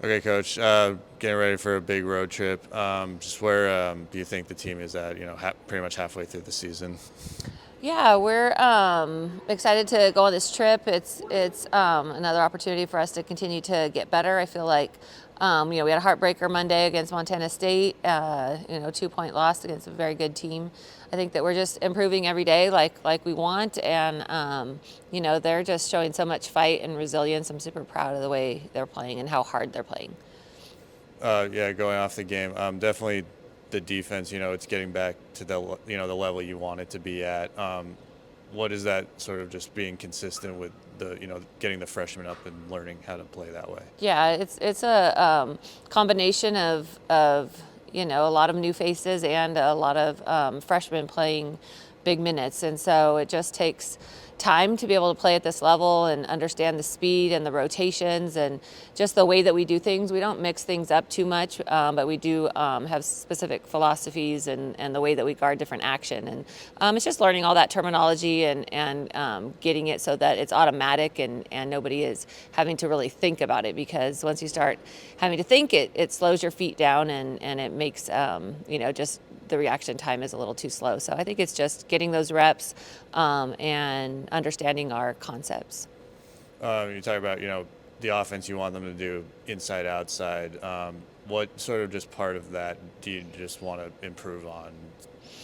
Okay, Coach. Getting ready for a big road trip. Just where do you think the team is at? Pretty much halfway through the season. Yeah, we're excited to go on this trip. It's another opportunity for us to continue to get better. I feel like we had a heartbreaker Monday against Montana State. 2-point loss against a very good team. I think that we're just improving every day, like we want, and they're just showing so much fight and resilience. I'm super proud of the way they're playing and how hard they're playing. Yeah, going off the game, definitely the defense. It's getting back to the level you want it to be at. What is that sort of just being consistent with the getting the freshmen up and learning how to play that way? Yeah, it's a combination of a lot of new faces and a lot of freshmen playing big minutes, and so it just takes time to be able to play at this level and understand the speed and the rotations and just the way that we do things. We don't mix things up too much, but we do have specific philosophies and the way that we guard different action. And it's just learning all that terminology and getting it so that it's automatic and nobody is having to really think about it, because once you start having to think, it slows your feet down and it makes, just the reaction time is a little too slow. So I think it's just getting those reps and understanding our concepts. You talk about the offense you want them to do inside outside. What sort of just part of that do you just want to improve on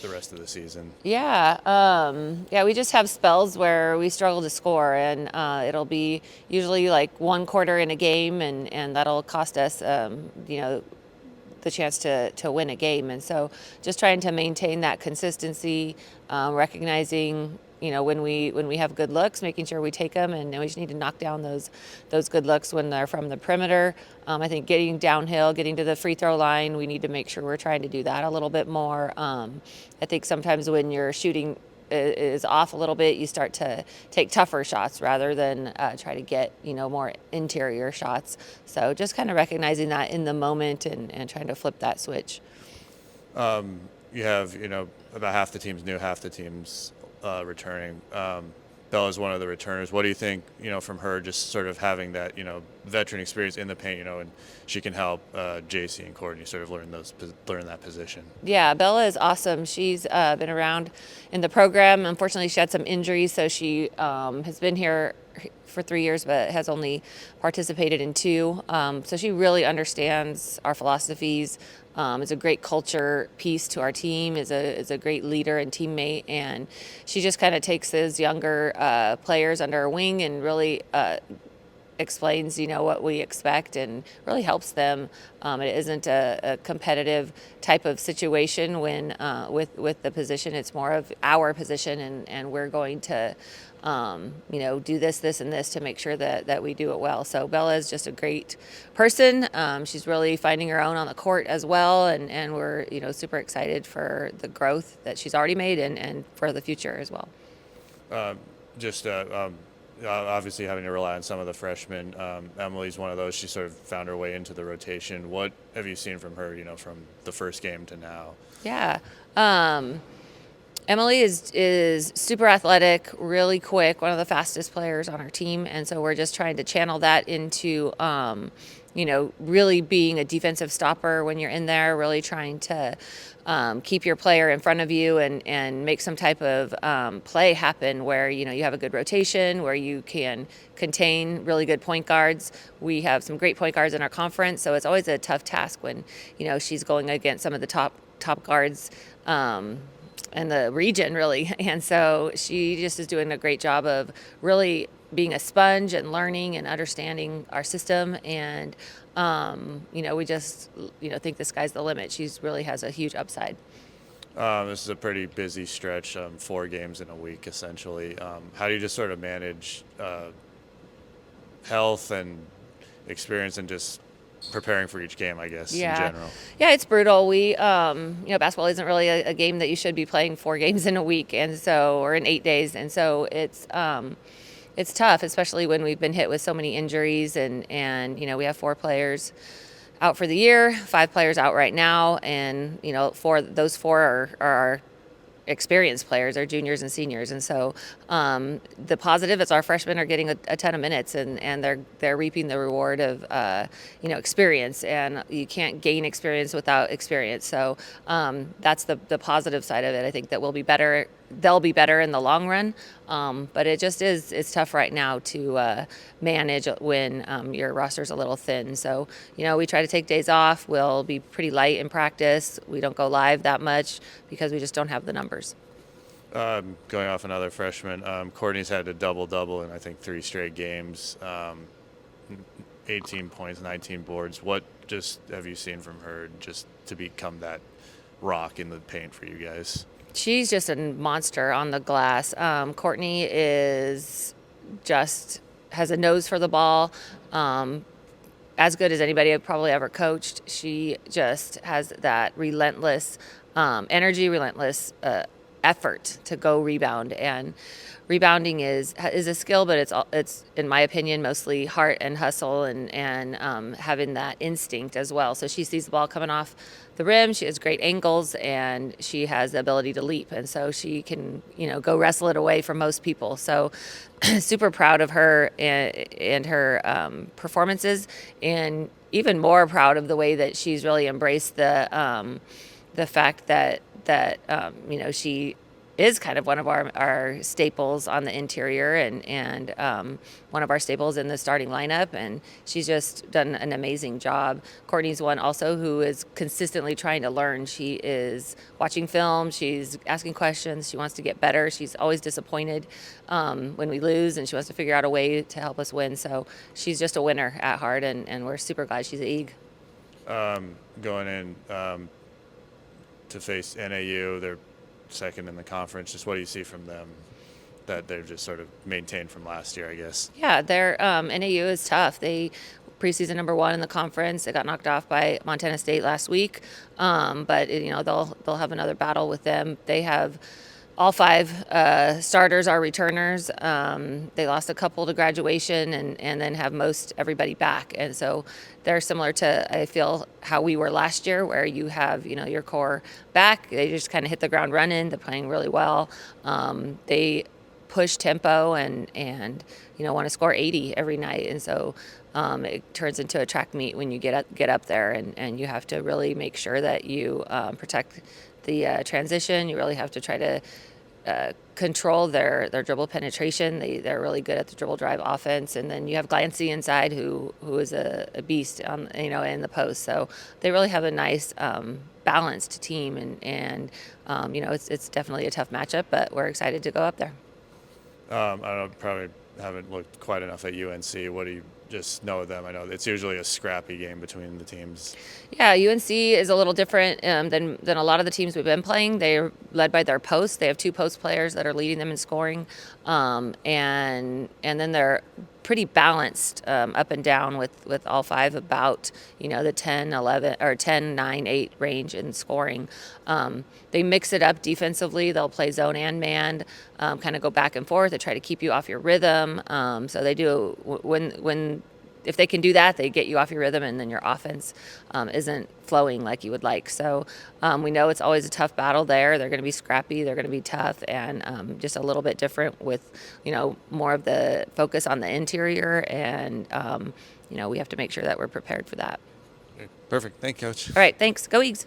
the rest of the season? Yeah, we just have spells where we struggle to score, and it'll be usually like one quarter in a game, and that'll cost us, the chance to win a game. And so just trying to maintain that consistency, recognizing when we have good looks, making sure we take them, and we just need to knock down those good looks when they're from the perimeter. I think getting downhill, getting to the free throw line, we need to make sure we're trying to do that a little bit more. I think sometimes when your shooting is off a little bit, you start to take tougher shots rather than try to get more interior shots. So just kind of recognizing that in the moment and trying to flip that switch. You have about half the team's new, half the team's returning. Bella's one of the returners. What do you think, from her, just sort of having that, veteran experience in the paint, and she can help JC and Courtney sort of learn that position? Yeah, Bella is awesome. She's been around in the program. Unfortunately, she had some injuries, so she has been here for 3 years, but has only participated in 2. So she really understands our philosophies. Is a great culture piece to our team. Is a great leader and teammate, and she just kind of takes those younger players under her wing and really explains what we expect and really helps them. It isn't a competitive type of situation when with the position. It's more of our position, and we're going to do this and this to make sure that we do it well. So Bella is just a great person. She's really finding her own on the court as well, and we're super excited for the growth that she's already made and for the future as well. Just obviously having to rely on some of the freshmen. Emily's one of those. She sort of found her way into the rotation. What have you seen from her, from the first game to now? Yeah. Emily is super athletic, really quick, one of the fastest players on our team, and so we're just trying to channel that into really being a defensive stopper when you're in there, really trying to keep your player in front of you and make some type of play happen where you have a good rotation, where you can contain really good point guards. We have some great point guards in our conference, so it's always a tough task when she's going against some of the top guards in the region, really. And so she just is doing a great job of really being a sponge and learning and understanding our system. And, we just, think the sky's the limit. She's really has a huge upside. This is a pretty busy stretch, 4 games in a week, essentially. How do you just sort of manage health and experience and just preparing for each game, I guess, in general? Yeah, it's brutal. We, basketball isn't really a game that you should be playing 4 games in a week, or in 8 days. And so it's tough, especially when we've been hit with so many injuries and we have 4 players out for the year, 5 players out right now. And, those 4 are experienced players, they're juniors and seniors, and so the positive is our freshmen are getting a ton of minutes, and they're reaping the reward of experience, and you can't gain experience without experience. So that's the positive side of it. I think that we'll be better. They'll be better in the long run, but it's tough right now to manage when your roster's a little thin. So we try to take days off. We'll be pretty light in practice. We don't go live that much because we just don't have the numbers. Going off another freshman, Courtney's had a double-double in I think 3 straight games, 18 points, 19 boards. What just have you seen from her just to become that rock in the paint for you guys? She's just a monster on the glass. Courtney is just has a nose for the ball, as good as anybody I've probably ever coached. She just has that relentless energy, relentless effort to go rebound. And rebounding is a skill, but it's in my opinion mostly heart and hustle and having that instinct as well. So she sees the ball coming off the rim. She has great angles, and she has the ability to leap, and so she can go wrestle it away from most people. So super proud of her and her performances, and even more proud of the way that she's really embraced the fact that she is kind of one of our staples on the interior and one of our staples in the starting lineup, and she's just done an amazing job. Courtney's one also who is consistently trying to learn. She is watching film, she's asking questions, she wants to get better. She's always disappointed when we lose, and she wants to figure out a way to help us win. So she's just a winner at heart, and we're super glad she's at EG. Going in to face NAU, they're second in the conference. Just what do you see from them that they've just sort of maintained from last year, I guess? Yeah, their NAU is tough. They preseason number 1 in the conference. They got knocked off by Montana State last week, but they'll have another battle with them. They have all 5 starters are returners. They lost a couple to graduation and then have most everybody back. And so they're similar to, I feel, how we were last year, where you have, your core back. They just kind of hit the ground running. They're playing really well. They push tempo and want to score 80 every night. And so it turns into a track meet when you get up there, and you have to really make sure that you protect the transition. You really have to try to control their dribble penetration. They're really good at the dribble drive offense, and then you have Glancy inside who is a beast on in the post. So they really have a nice balanced team, and it's definitely a tough matchup, but we're excited to go up there. I don't know, probably haven't looked quite enough at UNC. What do you just know of them? I know it's usually a scrappy game between the teams. Yeah, UNC is a little different than a lot of the teams we've been playing. They're led by their posts. They have 2 post players that are leading them in scoring, and then they're pretty balanced up and down with all 5 about the 10, 11 or 10, 9, 8 range in scoring. They mix it up defensively. They'll play zone and man, kind of go back and forth. They try to keep you off your rhythm. So they do if they can do that, they get you off your rhythm, and then your offense isn't flowing like you would like. So we know it's always a tough battle there. They're going to be scrappy. They're going to be tough, and just a little bit different with, more of the focus on the interior. And, we have to make sure that we're prepared for that. Okay, perfect. Thank you, Coach. All right. Thanks. Go Eags.